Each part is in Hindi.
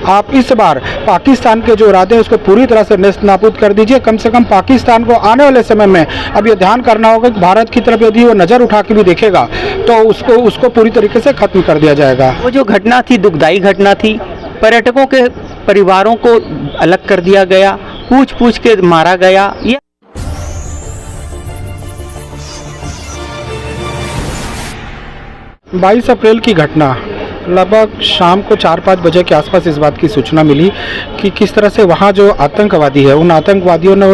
आप इस बार पाकिस्तान के जो इरादे हैं उसको पूरी तरह से नेस्त नाबूद कर दीजिए। कम से कम पाकिस्तान को आने वाले समय में अब ये ध्यान करना होगा कि भारत की तरफ यदि वो नज़र उठा के भी देखेगा तो उसको पूरी तरीके से खत्म कर दिया जाएगा। वो जो घटना थी दुखदाई घटना थी, पर्यटकों के परिवारों को अलग कर दिया गया, पूछ पूछ के मारा गया। यह 22 अप्रैल की घटना लगभग शाम को 4-5 बजे के आसपास इस बात की सूचना मिली कि किस तरह से वहाँ जो आतंकवादी है उन आतंकवादियों ने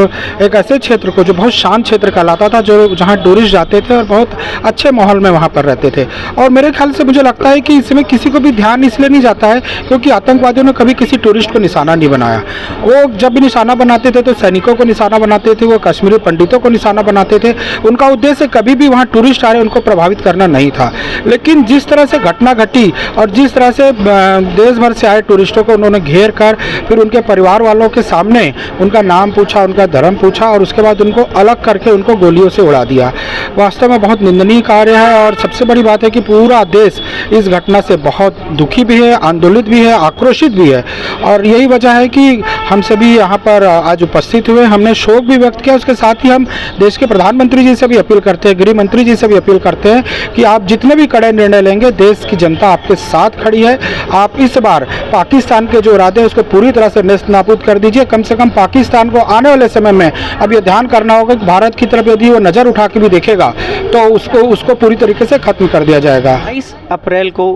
एक ऐसे क्षेत्र को जो बहुत शांत क्षेत्र कहलाता था, जो जहाँ टूरिस्ट जाते थे और बहुत अच्छे माहौल में वहाँ पर रहते थे। और मेरे ख्याल से मुझे लगता है कि इसमें किसी को भी ध्यान इसलिए नहीं जाता है क्योंकि आतंकवादियों ने कभी किसी टूरिस्ट को निशाना नहीं बनाया। वो जब भी निशाना बनाते थे तो सैनिकों को निशाना बनाते थे, वो कश्मीरी पंडितों को निशाना बनाते थे। उनका उद्देश्य कभी भी वहाँ टूरिस्ट आ रहे उनको प्रभावित करना नहीं था। लेकिन जिस तरह से घटना घटी और जिस तरह से देश भर से आए टूरिस्टों को उन्होंने घेर कर फिर उनके परिवार वालों के सामने उनका नाम पूछा, उनका धर्म पूछा और उसके बाद उनको अलग करके उनको गोलियों से उड़ा दिया, वास्तव में बहुत निंदनीय कार्य है। और सबसे बड़ी बात है कि पूरा देश इस घटना से बहुत दुखी भी है, आंदोलित भी है, आक्रोशित भी है। और यही वजह है कि हम सभी यहाँ पर आज उपस्थित हुए, हमने शोक भी व्यक्त किया। उसके साथ ही हम देश के प्रधानमंत्री जी से भी अपील करते हैं, गृह मंत्री जी से भी अपील करते हैं कि आप जितने भी कड़े निर्णय लेंगे देश की जनता आपके साथ खड़ी है। आप इस बार पाकिस्तान के जो इरादे हैं उसको पूरी तरह से नेस्त नाबूद कर दीजिए। कम से कम पाकिस्तान को आने वाले समय में अब ये ध्यान करना होगा कि भारत की तरफ यदि वो नज़र उठा के भी देखेगा तो उसको पूरी तरीके से खत्म कर दिया जाएगा। 22 अप्रैल को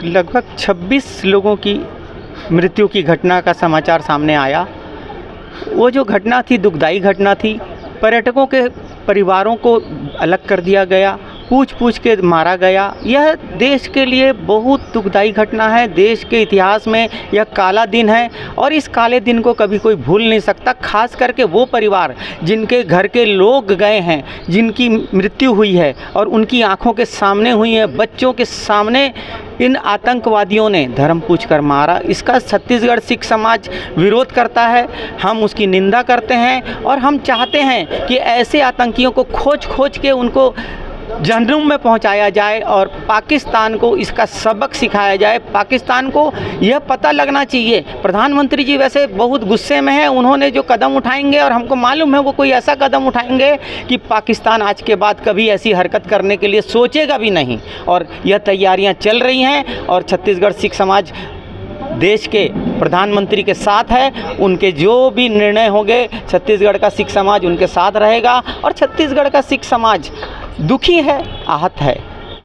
लगभग 26 लोगों की मृत्यु की घटना का समाचार सामने आया। वो जो घटना थी दुखदाई घटना थी, पर्यटकों के परिवारों को अलग कर दिया गया, पूछ पूछ के मारा गया। यह देश के लिए बहुत दुखदाई घटना है, देश के इतिहास में यह काला दिन है और इस काले दिन को कभी कोई भूल नहीं सकता। खास करके वो परिवार जिनके घर के लोग गए हैं, जिनकी मृत्यु हुई है और उनकी आंखों के सामने हुई है, बच्चों के सामने इन आतंकवादियों ने धर्म पूछ कर मारा। इसका छत्तीसगढ़ सिख समाज विरोध करता है, हम उसकी निंदा करते हैं और हम चाहते हैं कि ऐसे आतंकियों को खोज खोज के उनको जहन्नुम में पहुंचाया जाए और पाकिस्तान को इसका सबक सिखाया जाए। पाकिस्तान को यह पता लगना चाहिए। प्रधानमंत्री जी वैसे बहुत गुस्से में हैं, उन्होंने जो कदम उठाएंगे और हमको मालूम है वो कोई ऐसा कदम उठाएंगे कि पाकिस्तान आज के बाद कभी ऐसी हरकत करने के लिए सोचेगा भी नहीं। और यह तैयारियां चल रही हैं और छत्तीसगढ़ सिख समाज देश के प्रधानमंत्री के साथ है। उनके जो भी निर्णय होंगे छत्तीसगढ़ का सिख समाज उनके साथ रहेगा और छत्तीसगढ़ का सिख समाज दुखी है, आहत है।